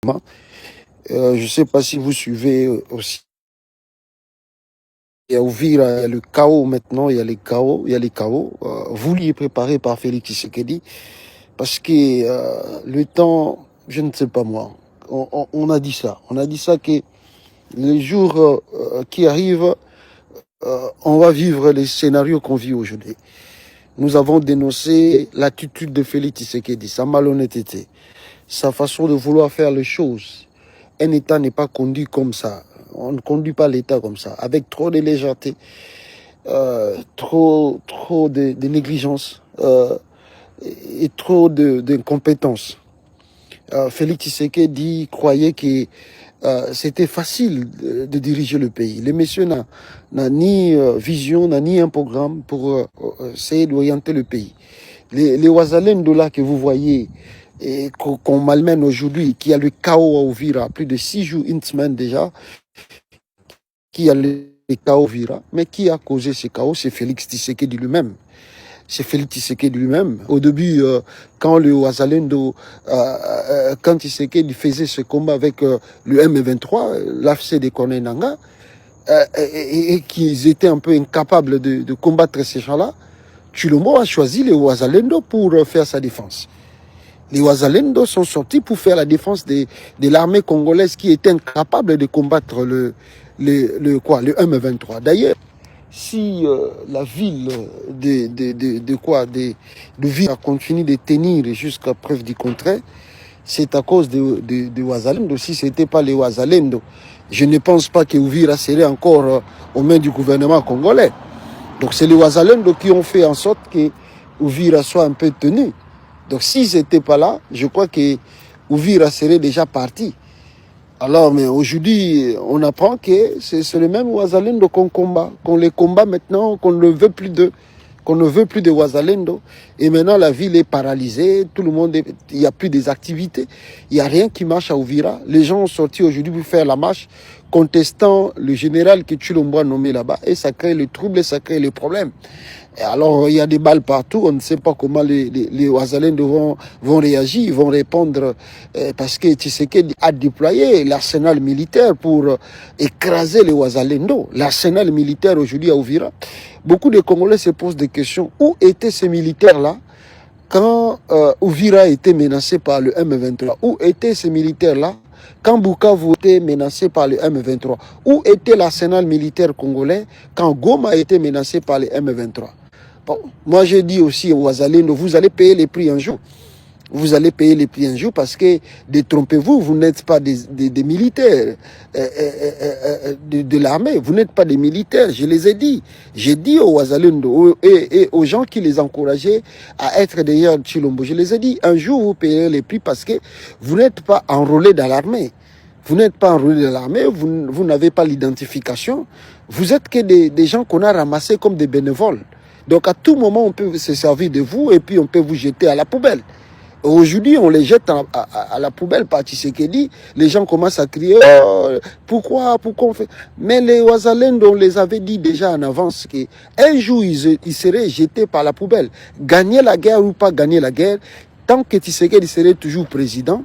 Je ne sais pas si vous suivez aussi. Il y a Ouvira, il y a le chaos maintenant, il y a les chaos, voulu et préparé par Félix Tshisekedi, parce que le temps, je ne sais pas moi, on a dit ça que les jours qui arrivent, on va vivre les scénarios qu'on vit aujourd'hui. Nous avons dénoncé l'attitude de Félix Tshisekedi, sa malhonnêteté, sa façon de vouloir faire les choses. Un État n'est pas conduit comme ça. On ne conduit pas l'État comme ça, avec trop de légèreté, trop de négligence et trop d'incompétence. Félix Tshisekedi croyait que c'était facile de diriger le pays. Le monsieur n'a ni vision, n'a ni un programme pour essayer d'orienter le pays. Les Ouazalendo là que vous voyez et qu'on malmène aujourd'hui, qui a le chaos à Ouvira, plus de 6 jours, une semaine déjà, qui a le chaos à Ouvira, mais qui a causé ce chaos, c'est Félix Tshisekedi lui-même. C'est Félix Tshisekedi lui-même. Au début, quand le Ouazalendo, quand Tshisekedi faisait ce combat avec le M23, l'AFC de Corneille Nangaa, et qu'ils étaient un peu incapables de combattre ces gens-là, Tshilombo a choisi les Ouazalendo pour faire sa défense. Les Ouazalendo sont sortis pour faire la défense de l'armée congolaise qui était incapable de combattre le M23. D'ailleurs, si la ville de Vira continue de tenir jusqu'à preuve du contraire, c'est à cause de Ouazalendo. Si ce n'était pas les Ouazalendo, je ne pense pas que Uvira serait encore aux mains du gouvernement congolais. Donc c'est les Ouazalendo qui ont fait en sorte que Uvira soit un peu tenu. Donc si ce n'était pas là, je crois que Uvira serait déjà parti. Alors, mais aujourd'hui, on apprend que c'est le même Ouazalendo qu'on combat, qu'on les combat maintenant, qu'on ne veut plus de Ouazalendo. Et maintenant, la ville est paralysée, tout le monde, il n'y a plus des activités, il n'y a rien qui marche à Ouvira. Les gens ont sorti aujourd'hui pour faire la marche, contestant le général que Tshilombo a nommé là-bas, et ça crée le trouble, et ça crée les problèmes. Et alors, il y a des balles partout, on ne sait pas comment les Ouazalendo vont réagir, ils vont répondre, parce que Tshisekedi a déployé l'arsenal militaire pour écraser les Ouazalendo. L'arsenal militaire aujourd'hui à Ouvira. Beaucoup de Congolais se posent des questions. Où étaient ces militaires-là quand Ouvira était menacé par le M23? Où étaient ces militaires-là quand Bukavu était menacé par le M23? Où était l'arsenal militaire congolais quand Goma était menacé par le M23? Bon, moi, j'ai dit aussi aux Ouazalendo, vous allez payer les prix un jour. Vous allez payer les prix un jour parce que, détrompez-vous, vous n'êtes pas des militaires de l'armée. Vous n'êtes pas des militaires, je les ai dit. J'ai dit aux Ouazalendo et aux gens qui les encourageaient à être derrière Tshilombo, je les ai dit, un jour vous payerez les prix parce que vous n'êtes pas enrôlés dans l'armée. Vous n'êtes pas enrôlés dans l'armée, vous n'avez pas l'identification. Vous êtes que des gens qu'on a ramassés comme des bénévoles. Donc à tout moment, on peut se servir de vous et puis on peut vous jeter à la poubelle. Aujourd'hui, on les jette à la poubelle par Tshisekedi. Les gens commencent à crier oh, pourquoi on fait... Mais les Ouazalendo, on les avait dit déjà en avance qu'un jour, ils seraient jetés par la poubelle. Gagner la guerre ou pas gagner la guerre, tant que Tshisekedi serait toujours président,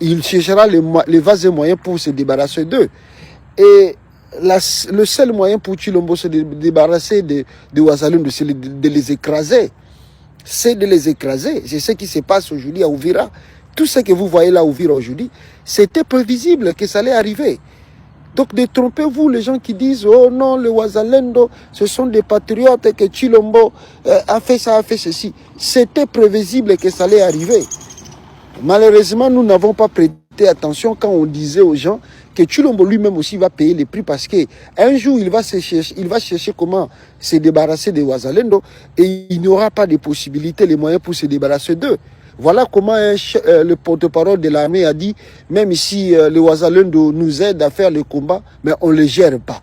il cherchera les vases et moyens pour se débarrasser d'eux. Et le seul moyen pour Tshilombo se débarrasser de Ouazalendo, c'est de les écraser. C'est de les écraser. C'est ce qui se passe aujourd'hui à Ouvira. Tout ce que vous voyez là à Ouvira aujourd'hui, c'était prévisible que ça allait arriver. Donc détrompez-vous les gens qui disent oh non, les Ouazalendo, ce sont des patriotes et que Tshilombo a fait ça, a fait ceci. C'était prévisible que ça allait arriver. Malheureusement, nous n'avons pas prêté attention quand on disait aux gens que Tshilombo lui-même aussi va payer les prix parce qu'un jour, il va chercher comment se débarrasser des Ouazalendo et il n'y aura pas de possibilité, les moyens pour se débarrasser d'eux. Voilà comment le porte-parole de l'armée a dit, même si les Ouazalendo nous aident à faire le combat, mais on ne les gère pas.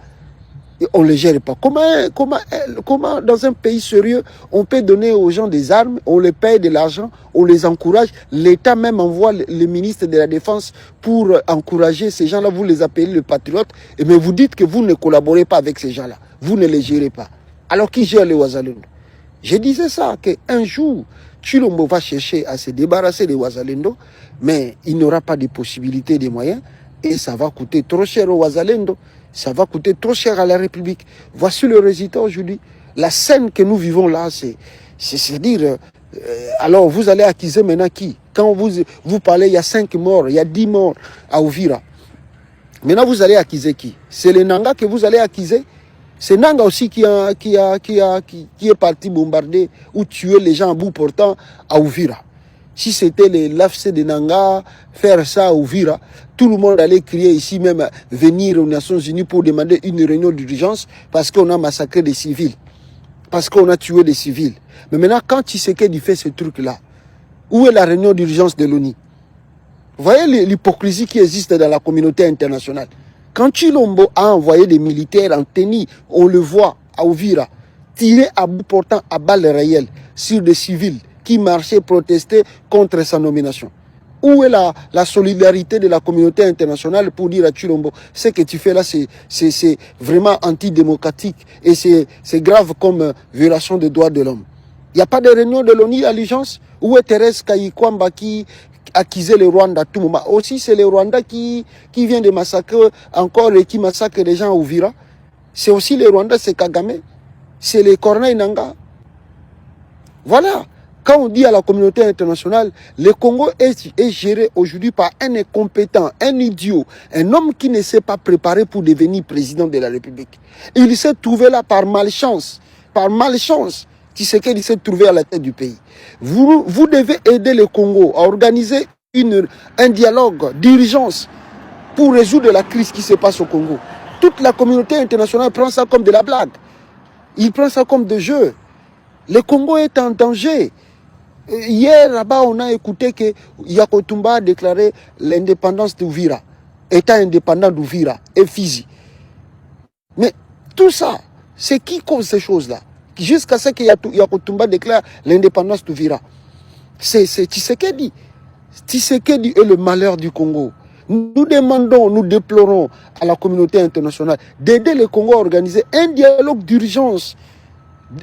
Et on ne les gère pas. Comment dans un pays sérieux, on peut donner aux gens des armes, on les paye de l'argent, on les encourage. L'État même envoie le ministre de la Défense pour encourager ces gens-là. Vous les appelez les patriotes, mais vous dites que vous ne collaborez pas avec ces gens-là. Vous ne les gérez pas. Alors qui gère les Ouazalendo? Je disais ça, qu'un jour, Chilombo va chercher à se débarrasser des Ouazalendo, mais il n'aura pas de possibilités, de moyens, et ça va coûter trop cher aux Ouazalendo, ça va coûter trop cher à la République. Voici le résultat aujourd'hui. La scène que nous vivons là, c'est dire, alors vous allez accuser maintenant qui? Quand vous parlez, il y a 5 morts, il y a 10 morts à Ouvira. Maintenant, vous allez accuser qui? C'est les Nanga que vous allez accuser? C'est Nanga aussi qui est parti bombarder ou tuer les gens à bout portant à Ouvira. Si c'était l'AFC de Nanga, faire ça à Ouvira, tout le monde allait crier ici, même venir aux Nations Unies pour demander une réunion d'urgence parce qu'on a massacré des civils, parce qu'on a tué des civils. Mais maintenant, quand Tshisekedi fait ce truc-là, où est la réunion d'urgence de l'ONU? Vous voyez l'hypocrisie qui existe dans la communauté internationale. Quand Chilombo a envoyé des militaires en tenue, on le voit à Ouvira, tirer à bout portant à balles réelles sur des civils qui marchaient protester contre sa nomination. Où est la solidarité de la communauté internationale pour dire à Chilombo, ce que tu fais là, c'est vraiment antidémocratique et c'est grave comme violation des droits de l'homme. Il n'y a pas de réunion de l'ONU à l'urgence? Où est Thérèse Kayikwamba qui accusait le Rwanda à tout moment? Aussi, c'est le Rwanda qui vient de massacrer encore et qui massacre les gens à Ouvira. C'est aussi le Rwanda, c'est Kagame. C'est les Corneille Nanga. Voilà. Quand on dit à la communauté internationale, le Congo est géré aujourd'hui par un incompétent, un idiot, un homme qui ne s'est pas préparé pour devenir président de la République. Il s'est trouvé là par malchance. Par malchance. Tshisekedi s'est trouvé à la tête du pays. Vous devez aider le Congo à organiser un dialogue d'urgence pour résoudre la crise qui se passe au Congo. Toute la communauté internationale prend ça comme de la blague. Il prend ça comme de jeu. Le Congo est en danger. Hier, là-bas, on a écouté que Yakotumba a déclaré l'indépendance d'Ouvira, État indépendant d'Ouvira et Fizi. Mais tout ça, c'est qui cause ces choses-là? Jusqu'à ce que Yakotumba déclare l'indépendance d'Ouvira. C'est Tshisekedi. Tshisekedi est le malheur du Congo. Nous demandons, nous déplorons à la communauté internationale d'aider le Congo à organiser un dialogue d'urgence.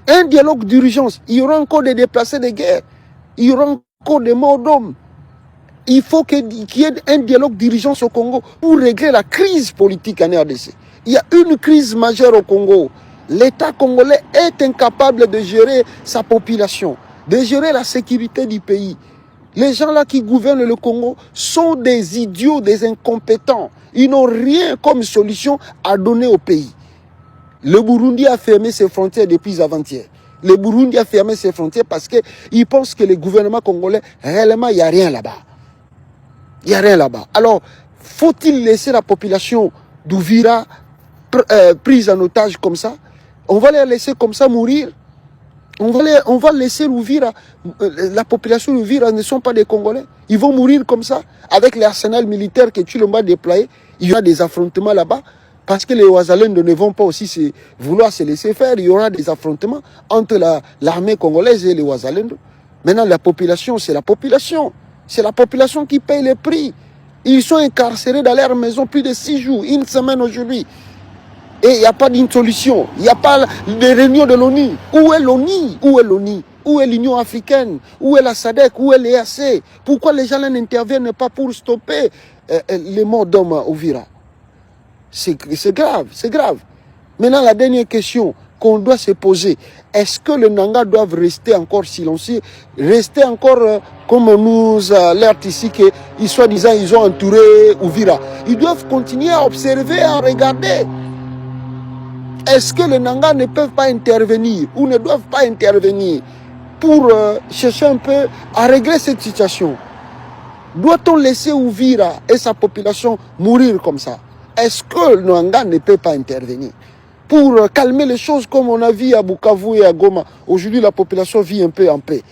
Un dialogue d'urgence. Il y aura encore des déplacés de guerre. Il y aura encore des morts d'hommes. Il faut qu'il y ait un dialogue d'urgence au Congo pour régler la crise politique en RDC. Il y a une crise majeure au Congo. L'État congolais est incapable de gérer sa population, de gérer la sécurité du pays. Les gens là qui gouvernent le Congo sont des idiots, des incompétents. Ils n'ont rien comme solution à donner au pays. Le Burundi a fermé ses frontières depuis avant-hier. Le Burundi a fermé ses frontières parce qu'il pense que le gouvernement congolais, réellement, il n'y a rien là-bas. Il n'y a rien là-bas. Alors, faut-il laisser la population d'Ouvira prise en otage comme ça? On va les laisser comme ça mourir? On va laisser Ouvira, la population d'Ouvira ne sont pas des Congolais. Ils vont mourir comme ça, avec l'arsenal militaire que Tshilombo a déployé. Il y aura des affrontements là-bas, parce que les Ouazalendo ne vont pas aussi vouloir se laisser faire. Il y aura des affrontements entre l'armée congolaise et les Ouazalendo. Maintenant, la population, c'est la population. C'est la population qui paye le prix. Ils sont incarcérés dans leur maison plus de 6 jours, une semaine aujourd'hui. Et il n'y a pas d'une solution. Il n'y a pas de réunion de l'ONU. Où est l'ONU? Où est l'ONU? Où est l'Union africaine? Où est la SADC? Où est l'EAC? Pourquoi les gens n'interviennent pas pour stopper les morts d'hommes au Ouvira? C'est grave, c'est grave. Maintenant, la dernière question qu'on doit se poser, est-ce que les Nanga doivent rester encore silencieux, rester encore comme nous alertent ici, qu'ils soi-disant ils ont entouré Ouvira? Ils doivent continuer à observer, à regarder. Est-ce que les Nanga ne peuvent pas intervenir ou ne doivent pas intervenir pour chercher un peu à régler cette situation? Doit-on laisser Ouvira et sa population mourir comme ça? Est-ce que le Nanga ne peut pas intervenir pour calmer les choses comme on a vu à Bukavu et à Goma? Aujourd'hui, la population vit un peu en paix.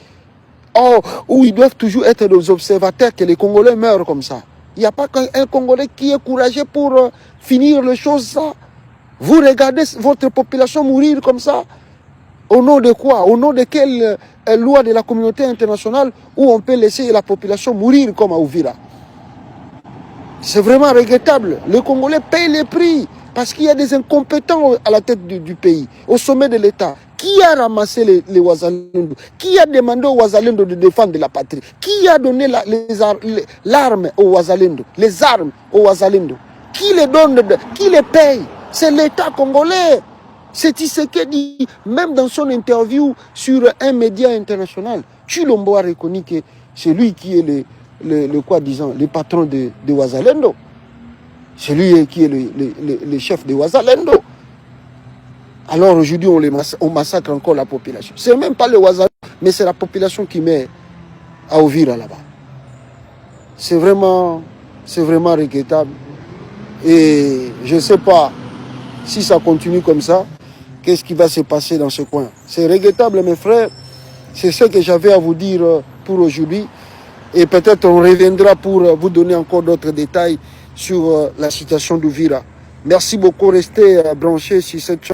Or, où ils doivent toujours être des observateurs que les Congolais meurent comme ça. Il n'y a pas qu'un Congolais qui est courageux pour finir les choses ça. Vous regardez votre population mourir comme ça. Au nom de quoi? Au nom de quelle loi de la communauté internationale où on peut laisser la population mourir comme à Ouvira? C'est vraiment regrettable. Les Congolais payent les prix parce qu'il y a des incompétents à la tête du pays, au sommet de l'État. Qui a ramassé les Ouazalendo? Qui a demandé aux Ouazalendo de défendre la patrie? Qui a donné l'arme aux Ouazalendo? Les armes aux Ouazalendo? Qui les donne? Qui les paye? C'est l'État congolais. C'est Tshisekedi, même dans son interview sur un média international, Tshilombo a reconnu que c'est lui qui est le patron de Ouazalendo. C'est lui qui est le chef de Ouazalendo. Alors aujourd'hui, on massacre encore la population. Ce n'est même pas le Ouazalendo, mais c'est la population qui met à Ouvira là-bas. C'est vraiment regrettable. Et je ne sais pas si ça continue comme ça, qu'est-ce qui va se passer dans ce coin. C'est regrettable, mes frères. C'est ce que j'avais à vous dire pour aujourd'hui. Et peut-être on reviendra pour vous donner encore d'autres détails sur la situation d'Ouvira. Merci beaucoup, restez branchés sur cette chaîne.